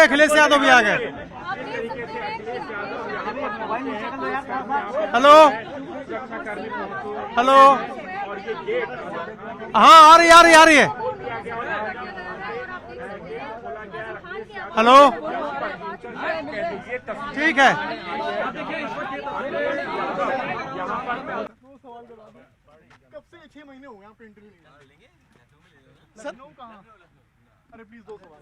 अखिलेश यादव भी आ गए। Hello hello, हाँ आ रही है। हेलो, ठीक है। कब से 6 महीने हो गए आपका इंटरव्यू नहीं सर? कहाँ? अरे प्लीज 2 सवाल।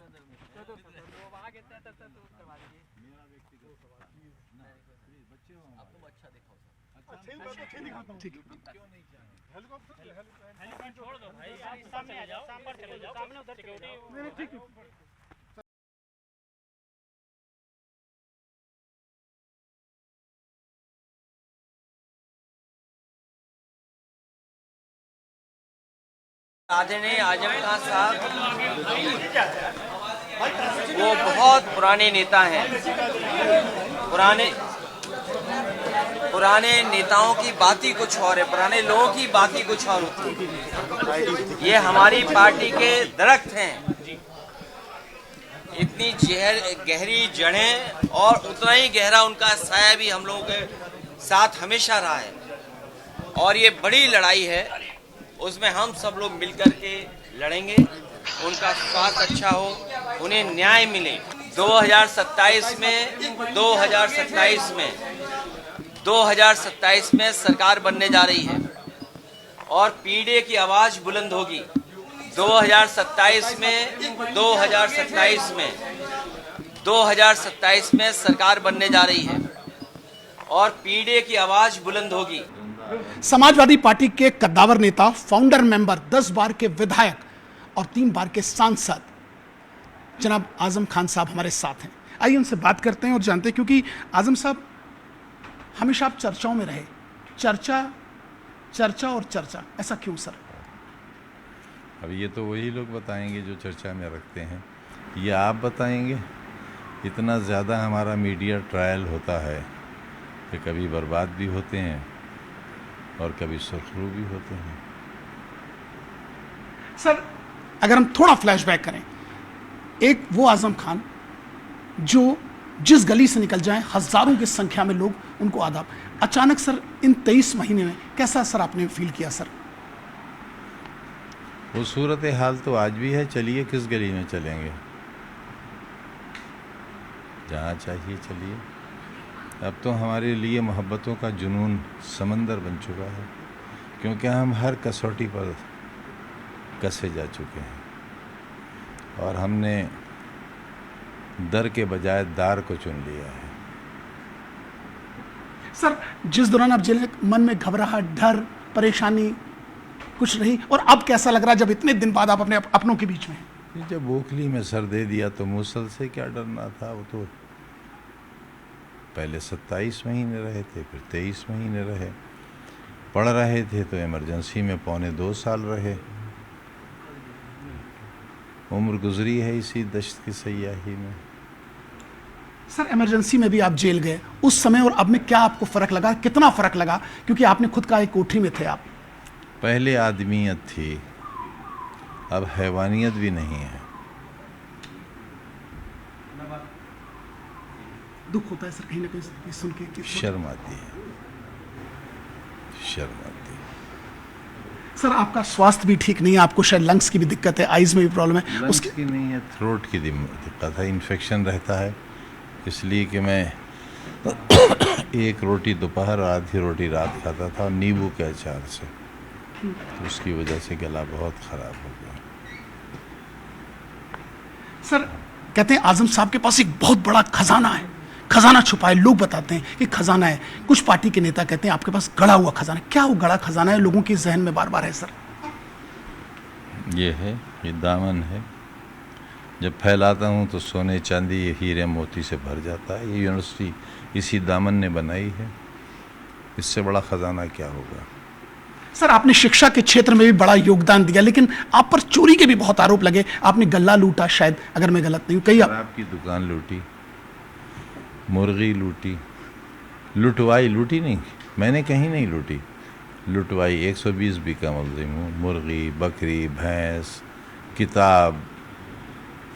अच्छा दिखाता हूँ। ठीक है। हेलीकॉप्टर छोड़ दो भाई, आप सामने आ जाओ, सामने उधर सिक्योरिटी। ठीक है। आदरणीय आजम खान साहब वो बहुत पुराने नेता हैं। पुराने नेताओं की बात ही कुछ और है, पुराने लोगों की बात ही कुछ और होती है। ये हमारी पार्टी के दरख्त हैं, इतनी गहरी जड़ें और उतना ही गहरा उनका साया भी हम लोगों के साथ हमेशा रहा है। और ये बड़ी लड़ाई है, उसमें हम सब लोग मिलकर के लड़ेंगे। उनका स्वास्थ्य अच्छा हो, उन्हें न्याय मिले। 2027 में सरकार बनने जा रही है और पीढ़ी की आवाज बुलंद होगी। 2027 में सरकार बनने जा रही है और पीढ़ी की आवाज बुलंद होगी। समाजवादी पार्टी के कद्दावर नेता, फाउंडर मेंबर, 10 बार के विधायक और 3 बार के सांसद जनाब आजम खान साहब हमारे साथ हैं। आइए उनसे बात करते हैं और जानते हैं, क्योंकि आजम साहब हमेशा आप चर्चाओं में रहे। चर्चा और चर्चा, ऐसा क्यों सर? अब ये तो वही लोग बताएंगे जो चर्चा में रखते हैं, ये आप बताएंगे। इतना ज़्यादा हमारा मीडिया ट्रायल होता है कि कभी बर्बाद भी होते हैं और कभी सुरखरू भी होते हैं। सर अगर हम थोड़ा फ्लैशबैक करें, एक वो आजम खान जो जिस गली से निकल जाएं हजारों की संख्या में लोग उनको आदाब, अचानक सर इन 23 महीने में कैसा सर आपने फील किया सर? वो सूरत हाल तो आज भी है। चलिए किस गली में चलेंगे, जहाँ चाहिए चलिए। अब तो हमारे लिए मोहब्बतों का जुनून समंदर बन चुका है, क्योंकि हम हर कसौटी पर कसे जा चुके हैं और हमने दर के बजाय दार को चुन लिया है। सर जिस दौरान आप जेल में, मन में घबराहट, डर, परेशानी कुछ रही, और अब कैसा लग रहा है जब इतने दिन बाद आप अपने अपनों के बीच में? जब ओखली में सर दे दिया तो मूसल से क्या डरना था। वो तो पहले 27 महीने रहे थे, फिर 23 महीने रहे। पढ़ रहे थे तो इमरजेंसी में 2.25 साल रहे। उम्र गुजरी है इसी दश्त की सयाही में। सर इमरजेंसी में भी आप जेल गए, उस समय और अब में क्या आपको फर्क लगा? कितना फर्क लगा? क्योंकि आपने खुद का एक कोठरी में थे आप। पहले आदमियत थी, अब हैवानियत भी नहीं है। दुख होता है सर कहीं ना कहीं सुन के। शर्म आती है, शर्म आती है। सर आपका स्वास्थ्य भी ठीक नहीं है, आपको शायद लंग्स की भी दिक्कत है, आइज में भी प्रॉब्लम है। लंग्स की नहीं है, थ्रोट की दिक्कत है, इन्फेक्शन रहता है। इसलिए कि मैं एक रोटी दोपहर और आधी रोटी रात खाता था नींबू के अचार से, तो उसकी वजह से गला बहुत ख़राब हो गया। सर कहते हैं आजम साहब के पास एक बहुत बड़ा खजाना है, खजाना छुपा है। लोग बताते हैं कि खजाना है, कुछ पार्टी के नेता कहते हैं आपके पास गड़ा हुआ खजाना। क्या वो गड़ा खजाना है लोगों के जहन में बार बार है सर? ये है, ये दामन है। जब फैलाता हूँ तो सोने चांदी हीरे मोती से भर जाता है। ये यूनिवर्सिटी इसी दामन ने बनाई है, इससे बड़ा खजाना क्या होगा। सर आपने शिक्षा के क्षेत्र में भी बड़ा योगदान दिया, लेकिन आप पर चोरी के भी बहुत आरोप लगे। आपने गल्ला लूटा शायद, अगर मैं गलत नहीं हूँ। कई आपकी दुकान लूटी, मुर्गी लूटी, लुटवाई, लूटी नहीं, मैंने कहीं नहीं लूटी, लुटवाई। 120 बीघा मुलजिम हूँ। मुर्गी, बकरी, भैंस, किताब,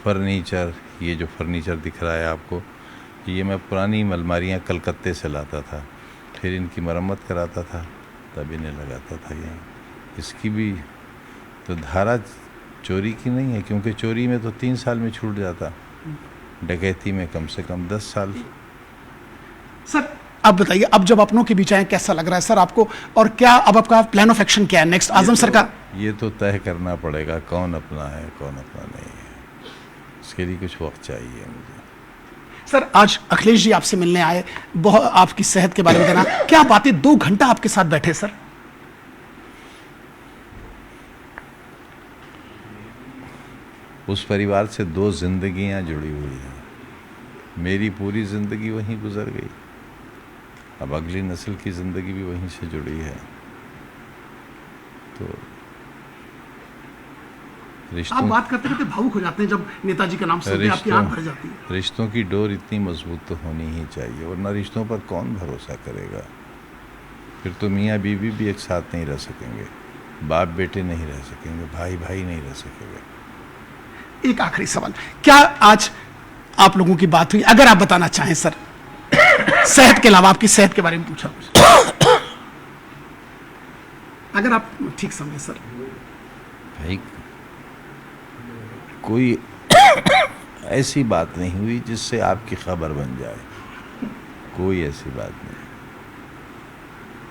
फर्नीचर, ये जो फर्नीचर दिख रहा है आपको, ये मैं पुरानी अलमारियाँ कलकत्ते से लाता था, फिर इनकी मरम्मत कराता था, तब इन्हें लगाता था यहाँ। इसकी भी तो धारा चोरी की नहीं है, क्योंकि चोरी में तो 3 साल में छूट जाता, डकैती में कम से कम 10 साल। सर अब बताइए, अब जब अपनों के बीच आए कैसा लग रहा है सर आपको, और क्या अब आपका प्लान ऑफ एक्शन क्या है नेक्स्ट आजम सरकार? ये तो तय करना पड़ेगा कौन अपना है कौन अपना नहीं है, इसके लिए कुछ वक्त चाहिए मुझे। सर आज अखिलेश जी आपसे मिलने आए, बहुत आपकी सेहत के बारे में देना, क्या बातें, 2 घंटा आपके साथ बैठे सर? उस परिवार से 2 जिंदगियां जुड़ी हुई हैं, मेरी पूरी जिंदगी वहीं गुजर गई, अब अगली नस्ल की जिंदगी भी वहीं से जुड़ी है। तो आप बात करते करते भावुक हो जाते हैं जब नेताजी का नाम सुनते हैं, आपकी आंख भर जाती है। रिश्तों की डोर इतनी मजबूत तो होनी ही चाहिए, वरना रिश्तों पर कौन भरोसा करेगा? फिर तो मियाँ बीवी भी एक साथ नहीं रह सकेंगे, बाप बेटे नहीं रह सकेंगे, भाई भाई नहीं रह सकेंगे। एक आखिरी सवाल, क्या आज आप लोगों की बात हुई, अगर आप बताना चाहें सर, सेहत के अलावा आपकी सेहत के बारे में पूछा अगर आप ठीक समझे सर? भाई कोई ऐसी बात नहीं हुई जिससे आपकी खबर बन जाए, कोई ऐसी बात नहीं।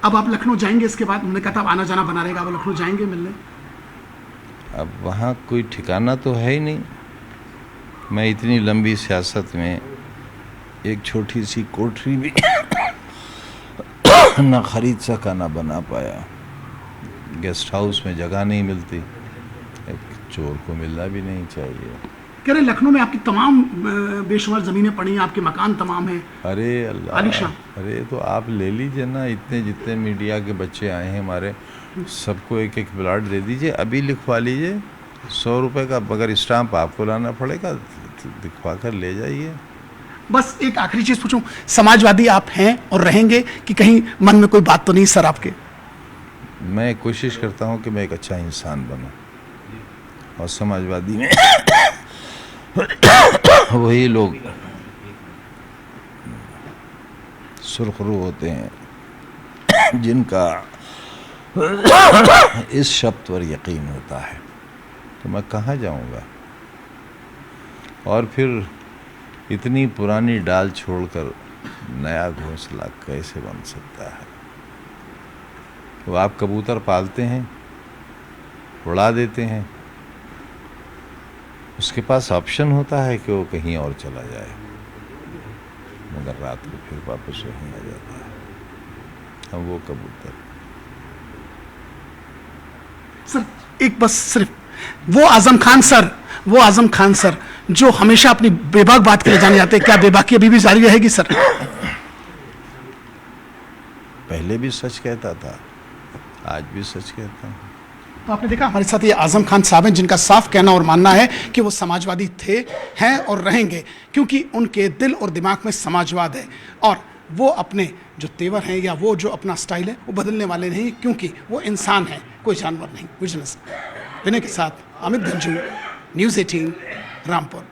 अब आप लखनऊ जाएंगे इसके बाद? उन्होंने कहा था आना जाना बना रहेगा, अब लखनऊ जाएंगे मिलने? अब वहाँ कोई ठिकाना तो है ही नहीं। मैं इतनी लंबी सियासत में एक छोटी सी कोठरी भी ना खरीद सका ना बना पाया, गेस्ट हाउस में जगह नहीं मिलती, एक चोर को मिलना भी नहीं चाहिए। कह रहे लखनऊ में आपकी तमाम बेशुमार जमीनें पड़ी हैं, आपके मकान तमाम हैं। अरे अल्लाह, आलीशान। अरे तो आप ले लीजिए ना, इतने जितने मीडिया के बच्चे आए हैं हमारे, सबको एक एक प्लाट दे दीजिए, अभी लिखवा लीजिए, 100 रुपये का मगर स्टाम्प आपको लाना पड़ेगा, दिखवा कर ले जाइए। बस एक आखिरी चीज पूछूं, समाजवादी आप हैं और रहेंगे कि कहीं मन में कोई बात तो नहीं सर आपके? मैं कोशिश करता हूँ कि मैं एक अच्छा इंसान बनूं, और समाजवादी में वही लोग सुरखरू होते हैं जिनका इस शब्द पर यकीन होता है, तो मैं कहाँ जाऊँगा? और फिर इतनी पुरानी डाल छोड़कर नया घोंसला कैसे बन सकता है? तो आप कबूतर पालते हैं, उड़ा देते हैं, उसके पास ऑप्शन होता है कि वो कहीं और चला जाए, मगर रात को फिर वापस वहीं आ जाता है। हम वो कबूतर। सर एक बस सिर्फ वो आजम खान सर, वो आजम खान सर जो हमेशा अपनी बेबाक बात के लिए जाने जाते हैं, क्या बेबाकी अभी भी जारी रहेगी सर? पहले भी सच कहता था, आज भी सच कहता हूँ। तो आपने देखा हमारे साथ ये आजम खान साहब हैं जिनका साफ कहना और मानना है कि वो समाजवादी थे, हैं और रहेंगे, क्योंकि उनके दिल और दिमाग में समाजवाद है, और वो अपने जो तेवर हैं या वो जो अपना स्टाइल है वो बदलने वाले नहीं, क्योंकि वो इंसान है, कोई जानवर नहीं। विजनेस विनय के साथ अमित गंजू, न्यूज़ 18 रामपुर।